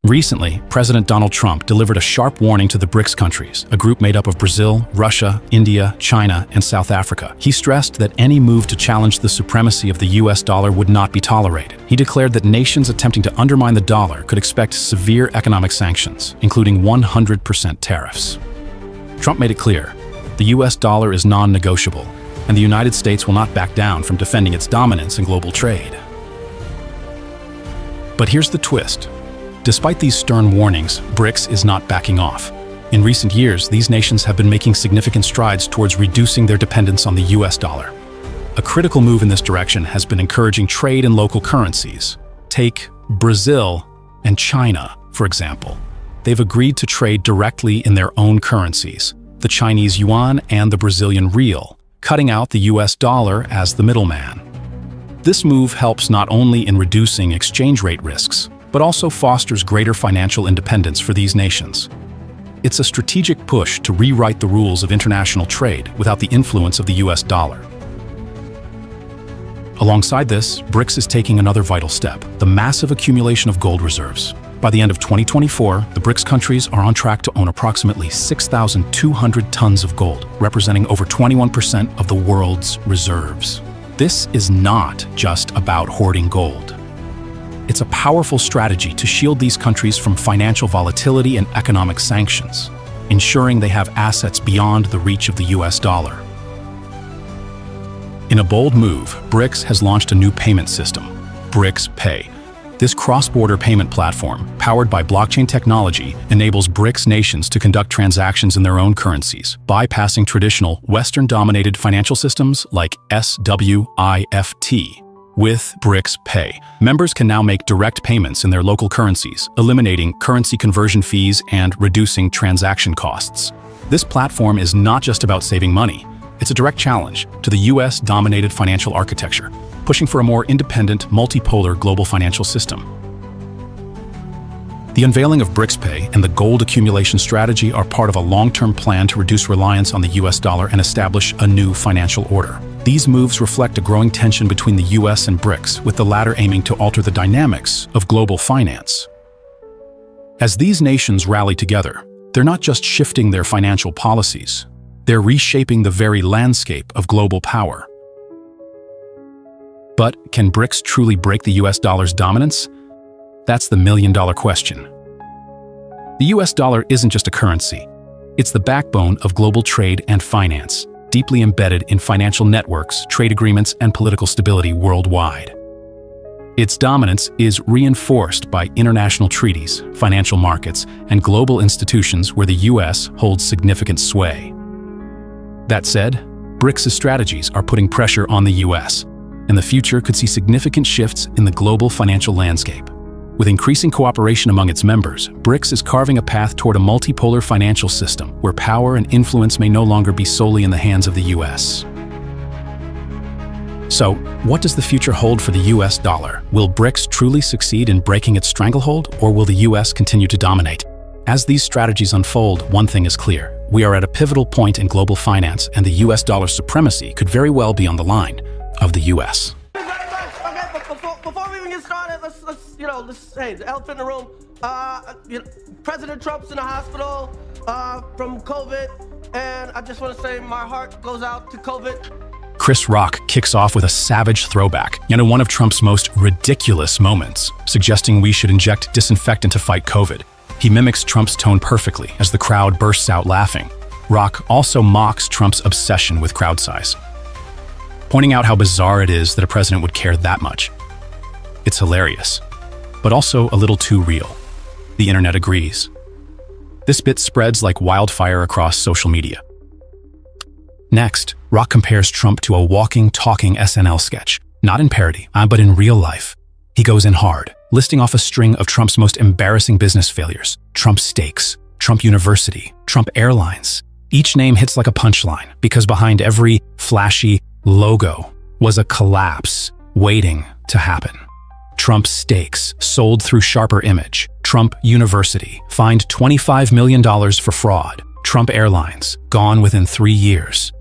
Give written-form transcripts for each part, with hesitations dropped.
Recently, President Donald Trump delivered a sharp warning to the BRICS countries, a group made up of Brazil, Russia, India, China, and South Africa. He stressed that any move to challenge the supremacy of the US dollar would not be tolerated. He declared that nations attempting to undermine the dollar could expect severe economic sanctions, including 100% tariffs. Trump made it clear, the US dollar is non-negotiable, and the United States will not back down from defending its dominance in global trade. But here's the twist. Despite these stern warnings, BRICS is not backing off. In recent years, these nations have been making significant strides towards reducing their dependence on the US dollar. A critical move in this direction has been encouraging trade in local currencies. Take Brazil and China, for example. They've agreed to trade directly in their own currencies, the Chinese yuan and the Brazilian real, cutting out the US dollar as the middleman. This move helps not only in reducing exchange rate risks, but also fosters greater financial independence for these nations. It's a strategic push to rewrite the rules of international trade without the influence of the US dollar. Alongside this, BRICS is taking another vital step, the massive accumulation of gold reserves. By the end of 2024, the BRICS countries are on track to own approximately 6,200 tons of gold, representing over 21% of the world's reserves. This is not just about hoarding gold. It's a powerful strategy to shield these countries from financial volatility and economic sanctions, ensuring they have assets beyond the reach of the US dollar. In a bold move, BRICS has launched a new payment system, BRICS Pay. This cross-border payment platform, powered by blockchain technology, enables BRICS nations to conduct transactions in their own currencies, bypassing traditional Western-dominated financial systems like SWIFT. With BRICS Pay, members can now make direct payments in their local currencies, eliminating currency conversion fees and reducing transaction costs. This platform is not just about saving money. It's a direct challenge to the US-dominated financial architecture, pushing for a more independent, multipolar global financial system. The unveiling of BRICS Pay and the gold accumulation strategy are part of a long-term plan to reduce reliance on the US dollar and establish a new financial order. These moves reflect a growing tension between the US and BRICS, with the latter aiming to alter the dynamics of global finance. As these nations rally together, they're not just shifting their financial policies, they're reshaping the very landscape of global power. But can BRICS truly break the US dollar's dominance? That's the million-dollar question. The US dollar isn't just a currency. It's the backbone of global trade and finance, deeply embedded in financial networks, trade agreements, and political stability worldwide. Its dominance is reinforced by international treaties, financial markets, and global institutions where the US holds significant sway. That said, BRICS' strategies are putting pressure on the US, and the future could see significant shifts in the global financial landscape. With increasing cooperation among its members, BRICS is carving a path toward a multipolar financial system where power and influence may no longer be solely in the hands of the US. So, what does the future hold for the US dollar? Will BRICS truly succeed in breaking its stranglehold, or will the US continue to dominate? As these strategies unfold, one thing is clear. We are at a pivotal point in global finance, and the US dollar's supremacy could very well be on the line of the US. Before we even get started, hey, the elephant in the room. President Trump's in the hospital from COVID, and I just want to say my heart goes out to COVID. Chris Rock kicks off with a savage throwback, yet in one of Trump's most ridiculous moments, suggesting we should inject disinfectant to fight COVID. He mimics Trump's tone perfectly as the crowd bursts out laughing. Rock also mocks Trump's obsession with crowd size, pointing out how bizarre it is that a president would care that much. It's hilarious, but also a little too real. The internet agrees. This bit spreads like wildfire across social media. Next, Rock compares Trump to a walking, talking SNL sketch, not in parody, but in real life. He goes in hard, listing off a string of Trump's most embarrassing business failures: Trump Steaks, Trump University, Trump Airlines. Each name hits like a punchline, because behind every flashy logo was a collapse waiting to happen. Trump Steaks, sold through sharper image. Trump University, fined $25 million for fraud. Trump Airlines, gone within 3 years.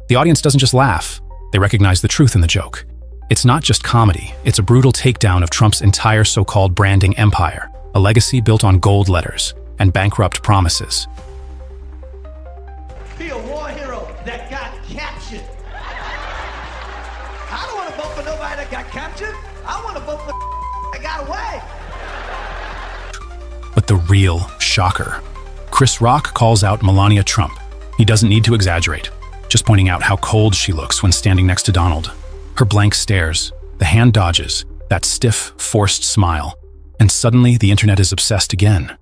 The audience doesn't just laugh, they recognize the truth in the joke. It's not just comedy, it's a brutal takedown of Trump's entire so-called branding empire. a legacy built on gold letters and bankrupt promises. Be a war hero that got captured. I don't want to vote for nobody that got captured. I want to vote for that got away. But the real shocker. Chris Rock calls out Melania Trump. He doesn't need to exaggerate, just pointing out how cold she looks when standing next to Donald. Her blank stares, the hand dodges, that stiff, forced smile. And suddenly the internet is obsessed again.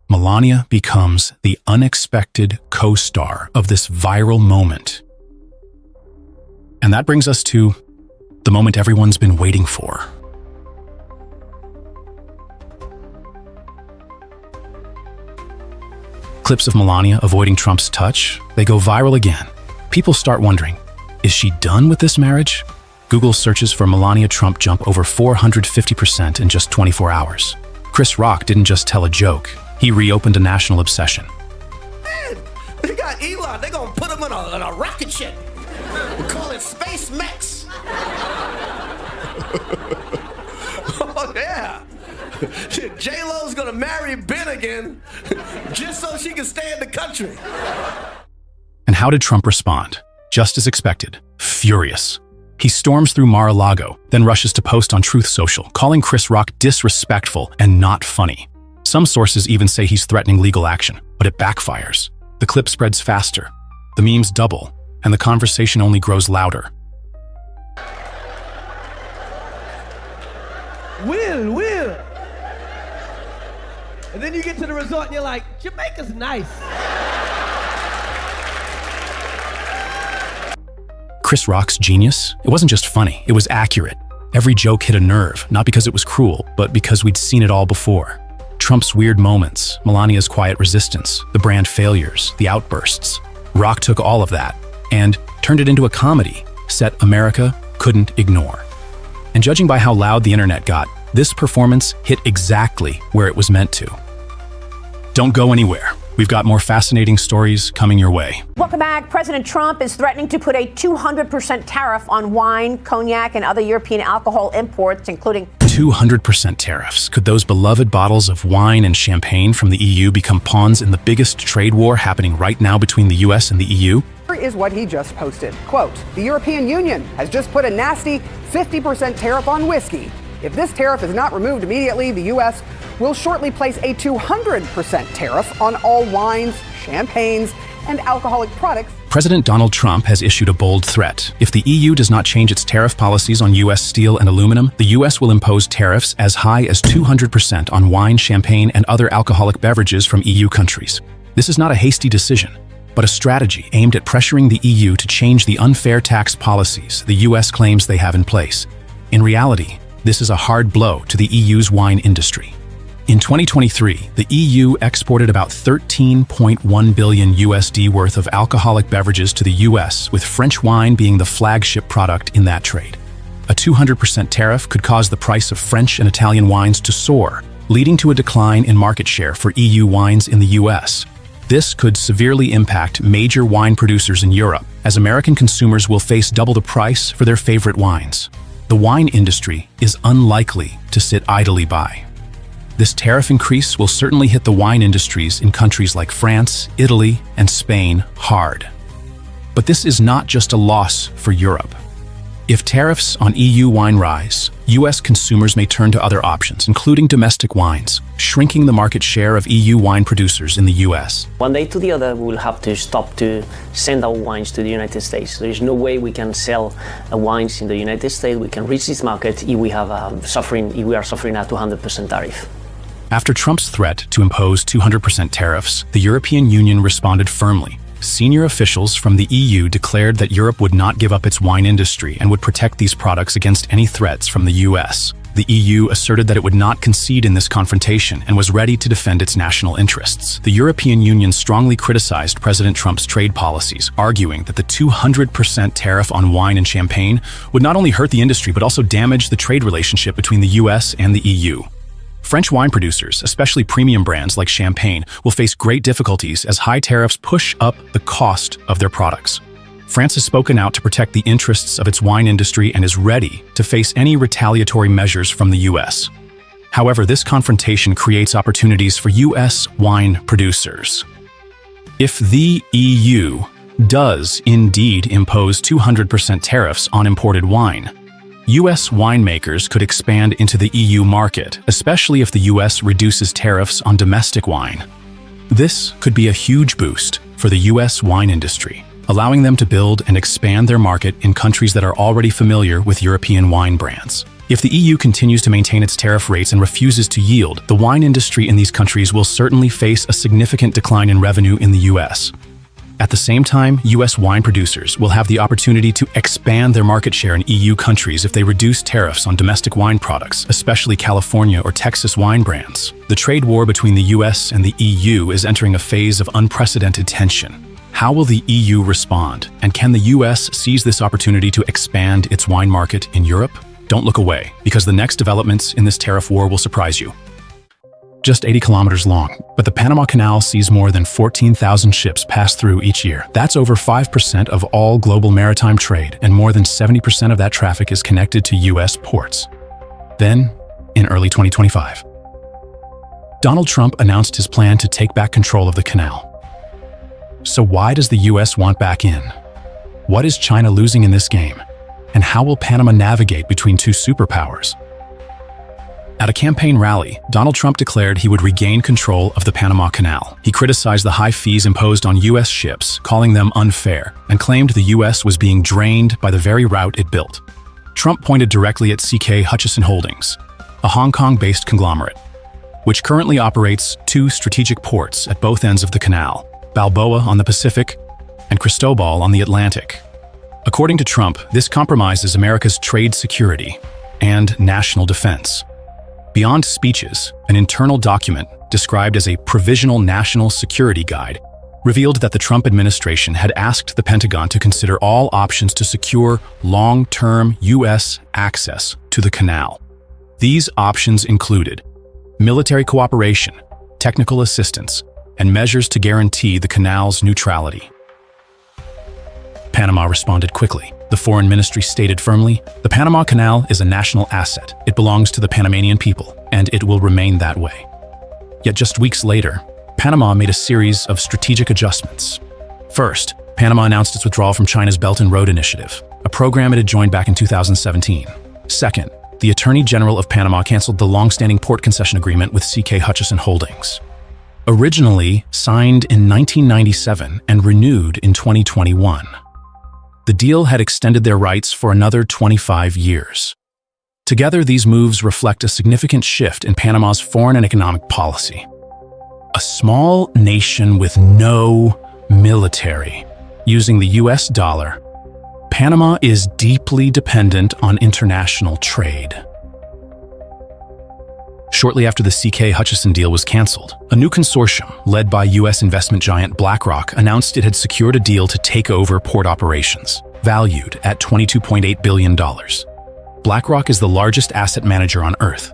Melania becomes the unexpected co-star of this viral moment. And that brings us to the moment everyone's been waiting for. Clips of Melania avoiding Trump's touch, they go viral again. People start wondering, is she done with this marriage? Google searches for Melania Trump jump over 450% in just 24 hours. Chris Rock didn't just tell a joke, he reopened a national obsession. Man, they got Elon, they're gonna put him on a rocket ship. We call it Space Mex. Oh yeah. J-Lo's gonna marry Ben again just so she can stay in the country. And how did Trump respond? Just as expected, furious. He storms through Mar-a-Lago, then rushes to post on Truth Social, calling Chris Rock disrespectful and not funny. Some sources even say he's threatening legal action, but it backfires. The clip spreads faster, the memes double, and the conversation only grows louder. Will. And then you get to the resort and you're like, Jamaica's nice. Chris Rock's genius? It wasn't just funny, it was accurate. Every joke hit a nerve, not because it was cruel, but because we'd seen it all before. Trump's weird moments, Melania's quiet resistance, the brand failures, the outbursts. Rock took all of that and turned it into a comedy set America couldn't ignore. And judging by how loud the internet got, this performance hit exactly where it was meant to. Don't go anywhere. We've got more fascinating stories coming your way. Welcome back. President Trump is threatening to put a 200% tariff on wine, cognac, and other European alcohol imports, including 200% tariffs. Could those beloved bottles of wine and champagne from the EU become pawns in the biggest trade war happening right now between the US and the EU? Here is what he just posted. Quote, the European Union has just put a nasty 50% tariff on whiskey. If this tariff is not removed immediately, the U.S. will shortly place a 200% tariff on all wines, champagnes, and alcoholic products. President Donald Trump has issued a bold threat. If the EU does not change its tariff policies on U.S. steel and aluminum, the U.S. will impose tariffs as high as 200% on wine, champagne, and other alcoholic beverages from EU countries. This is not a hasty decision, but a strategy aimed at pressuring the EU to change the unfair tax policies the U.S. claims they have in place. In reality, this is a hard blow to the EU's wine industry. In 2023, the EU exported about 13.1 billion USD worth of alcoholic beverages to the US, with French wine being the flagship product in that trade. A 200% tariff could cause the price of French and Italian wines to soar, leading to a decline in market share for EU wines in the US. This could severely impact major wine producers in Europe, as American consumers will face double the price for their favorite wines. The wine industry is unlikely to sit idly by. This tariff increase will certainly hit the wine industries in countries like France, Italy, and Spain hard. But this is not just a loss for Europe. If tariffs on EU wine rise, US consumers may turn to other options, including domestic wines, shrinking the market share of EU wine producers in the US. One day to the other, we will have to stop to send our wines to the United States. There is no way we can sell wines in the United States. We can reach this market if we are suffering a 200% tariff. After Trump's threat to impose 200% tariffs, the European Union responded firmly. Senior officials from the EU declared that Europe would not give up its wine industry and would protect these products against any threats from the US. The EU asserted that it would not concede in this confrontation and was ready to defend its national interests. The European Union strongly criticized President Trump's trade policies, arguing that the 200% tariff on wine and champagne would not only hurt the industry but also damage the trade relationship between the US and the EU. French wine producers, especially premium brands like Champagne, will face great difficulties as high tariffs push up the cost of their products. France has spoken out to protect the interests of its wine industry and is ready to face any retaliatory measures from the US. However, this confrontation creates opportunities for U.S. wine producers. If the EU does indeed impose 200% tariffs on imported wine, U.S. winemakers could expand into the EU market, especially if the U.S. reduces tariffs on domestic wine. This could be a huge boost for the U.S. wine industry, allowing them to build and expand their market in countries that are already familiar with European wine brands. If the EU continues to maintain its tariff rates and refuses to yield, the wine industry in these countries will certainly face a significant decline in revenue in the U.S. At the same time, U.S. wine producers will have the opportunity to expand their market share in EU countries if they reduce tariffs on domestic wine products, especially California or Texas wine brands. The trade war between the U.S. and the EU is entering a phase of unprecedented tension. How will the EU respond, and can the U.S. seize this opportunity to expand its wine market in Europe? Don't look away, because the next developments in this tariff war will surprise you. Just 80 kilometers long, but the Panama Canal sees more than 14,000 ships pass through each year. That's over 5% of all global maritime trade, and more than 70% of that traffic is connected to U.S. ports. Then, in early 2025, Donald Trump announced his plan to take back control of the canal. So why does the U.S. want back in? What is China losing in this game? And how will Panama navigate between two superpowers? At a campaign rally, Donald Trump declared he would regain control of the Panama Canal. He criticized the high fees imposed on U.S. ships, calling them unfair, and claimed the U.S. was being drained by the very route it built. Trump pointed directly at CK Hutchison Holdings, a Hong Kong-based conglomerate, which currently operates two strategic ports at both ends of the canal, Balboa on the Pacific and Cristobal on the Atlantic. According to Trump, this compromises America's trade security and national defense. Beyond speeches, an internal document described as a Provisional National Security Guide revealed that the Trump administration had asked the Pentagon to consider all options to secure long-term U.S. access to the canal. These options included military cooperation, technical assistance, and measures to guarantee the canal's neutrality. Panama responded quickly. The foreign ministry stated firmly, "The Panama Canal is a national asset. It belongs to the Panamanian people, and it will remain that way." Yet just weeks later, Panama made a series of strategic adjustments. First, Panama announced its withdrawal from China's Belt and Road Initiative, a program it had joined back in 2017. Second, the Attorney General of Panama canceled the long-standing port concession agreement with CK Hutchison Holdings. Originally signed in 1997 and renewed in 2021. The deal had extended their rights for another 25 years. Together, these moves reflect a significant shift in Panama's foreign and economic policy. A small nation with no military, using the US dollar, Panama is deeply dependent on international trade. Shortly after the CK Hutchison deal was canceled, a new consortium, led by U.S. investment giant BlackRock, announced it had secured a deal to take over port operations, valued at $22.8 billion. BlackRock is the largest asset manager on Earth,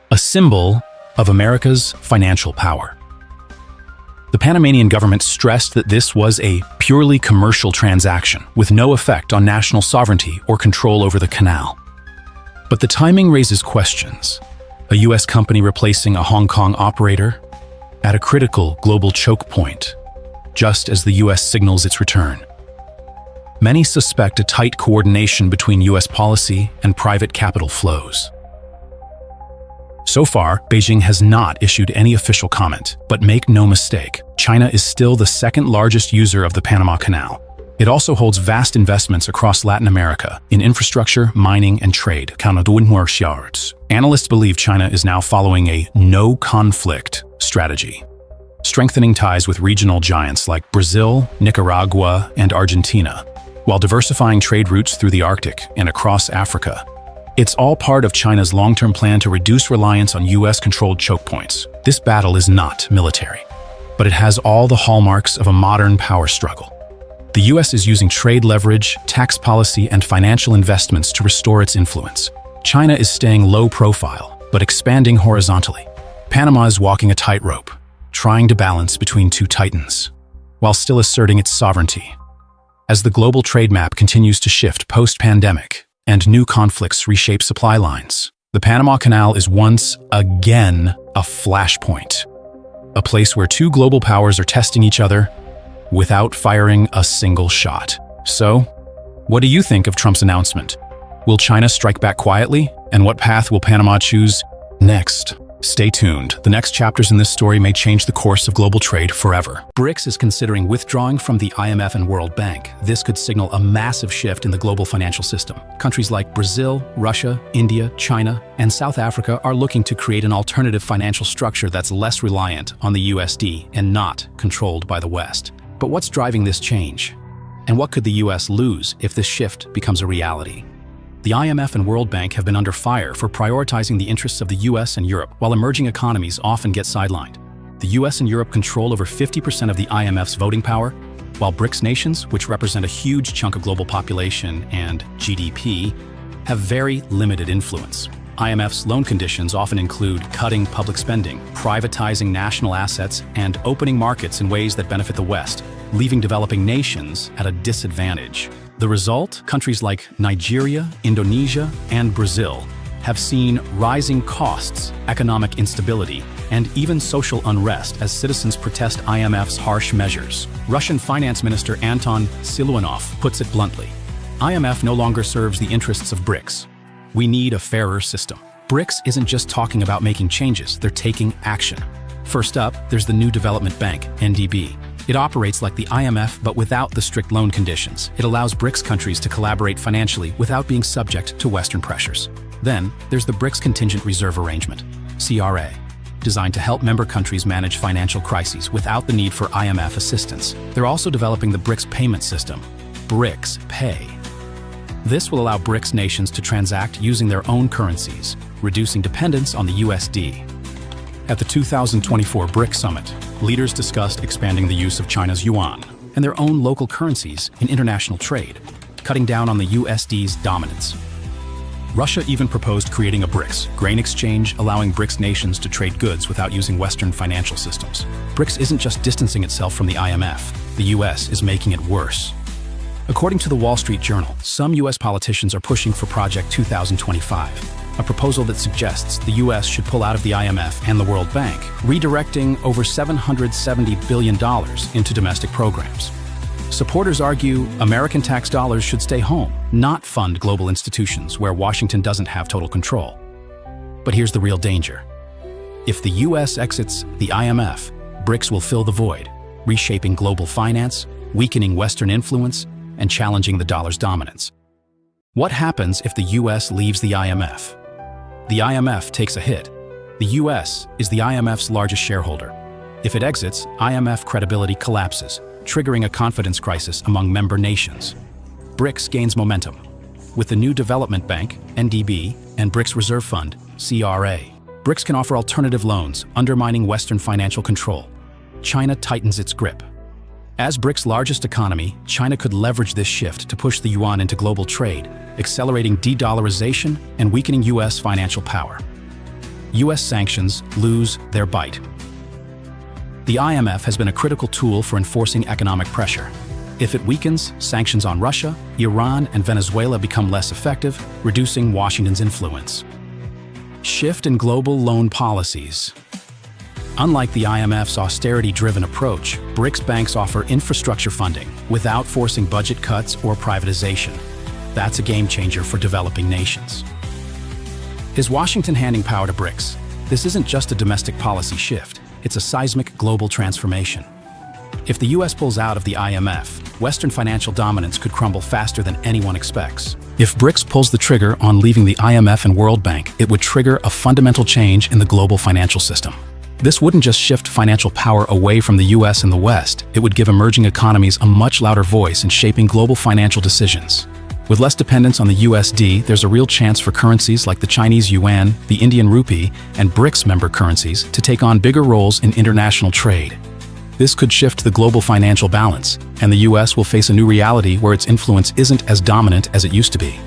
a symbol of America's financial power. The Panamanian government stressed that this was a purely commercial transaction with no effect on national sovereignty or control over the canal. But the timing raises questions. A U.S. company replacing a Hong Kong operator at a critical global choke point, just as the U.S. signals its return. Many suspect a tight coordination between U.S. policy and private capital flows. So far, Beijing has not issued any official comment, but make no mistake, China is still the second largest user of the Panama Canal. It also holds vast investments across Latin America in infrastructure, mining, and trade. Analysts believe China is now following a no-conflict strategy, strengthening ties with regional giants like Brazil, Nicaragua, and Argentina, while diversifying trade routes through the Arctic and across Africa. It's all part of China's long-term plan to reduce reliance on U.S.-controlled choke points. This battle is not military, but it has all the hallmarks of a modern power struggle. The U.S. is using trade leverage, tax policy, and financial investments to restore its influence. China is staying low profile, but expanding horizontally. Panama is walking a tightrope, trying to balance between two titans, while still asserting its sovereignty. As the global trade map continues to shift post-pandemic, and new conflicts reshape supply lines, The Panama Canal is once again a flashpoint, a place where two global powers are testing each other without firing a single shot. So, what do you think of Trump's announcement? Will China strike back quietly? And what path will Panama choose next? Stay tuned. The next chapters in this story may change the course of global trade forever. BRICS is considering withdrawing from the IMF and World Bank. This could signal a massive shift in the global financial system. Countries like Brazil, Russia, India, China, and South Africa are looking to create an alternative financial structure that's less reliant on the USD and not controlled by the West. But what's driving this change? And what could the US lose if this shift becomes a reality? The IMF and World Bank have been under fire for prioritizing the interests of the US and Europe, while emerging economies often get sidelined. The US and Europe control over 50% of the IMF's voting power, while BRICS nations, which represent a huge chunk of global population and GDP, have very limited influence. IMF's loan conditions often include cutting public spending, privatizing national assets, and opening markets in ways that benefit the West, leaving developing nations at a disadvantage. The result? Countries like Nigeria, Indonesia, and Brazil have seen rising costs, economic instability, and even social unrest as citizens protest IMF's harsh measures. Russian Finance Minister Anton Siluanov puts it bluntly: IMF no longer serves the interests of BRICS. We need a fairer system. BRICS isn't just talking about making changes, they're taking action. First up, there's the New Development Bank, NDB. It operates like the IMF, but without the strict loan conditions. It allows BRICS countries to collaborate financially without being subject to Western pressures. Then, there's the BRICS Contingent Reserve Arrangement, CRA, designed to help member countries manage financial crises without the need for IMF assistance. They're also developing the BRICS payment system, BRICS Pay. This will allow BRICS nations to transact using their own currencies, reducing dependence on the USD. At the 2024 BRICS Summit, leaders discussed expanding the use of China's yuan and their own local currencies in international trade, cutting down on the USD's dominance. Russia even proposed creating a BRICS grain exchange, allowing BRICS nations to trade goods without using Western financial systems. BRICS isn't just distancing itself from the IMF, the US is making it worse. According to the Wall Street Journal, some US politicians are pushing for Project 2025, a proposal that suggests the US should pull out of the IMF and the World Bank, redirecting over $770 billion into domestic programs. Supporters argue American tax dollars should stay home, not fund global institutions where Washington doesn't have total control. But here's the real danger. If the US exits the IMF, BRICS will fill the void, reshaping global finance, weakening Western influence, and challenging the dollar's dominance. What happens if the US leaves the IMF? The IMF takes a hit. The US is the IMF's largest shareholder. If it exits, IMF credibility collapses, triggering a confidence crisis among member nations. BRICS gains momentum. With the New Development Bank, NDB, and BRICS Reserve Fund, CRA, BRICS can offer alternative loans, undermining Western financial control. China tightens its grip. As BRICS' largest economy, China could leverage this shift to push the yuan into global trade, accelerating de-dollarization and weakening US financial power. US sanctions lose their bite. The IMF has been a critical tool for enforcing economic pressure. If it weakens, sanctions on Russia, Iran, and Venezuela become less effective, reducing Washington's influence. Shift in global loan policies. Unlike the IMF's austerity-driven approach, BRICS banks offer infrastructure funding without forcing budget cuts or privatization. That's a game changer for developing nations. Is Washington handing power to BRICS? This isn't just a domestic policy shift, it's a seismic global transformation. If the US pulls out of the IMF, Western financial dominance could crumble faster than anyone expects. If BRICS pulls the trigger on leaving the IMF and World Bank, it would trigger a fundamental change in the global financial system. This wouldn't just shift financial power away from the US and the West, it would give emerging economies a much louder voice in shaping global financial decisions. With less dependence on the USD, there's a real chance for currencies like the Chinese yuan, the Indian rupee, and BRICS member currencies to take on bigger roles in international trade. This could shift the global financial balance, and the US will face a new reality where its influence isn't as dominant as it used to be.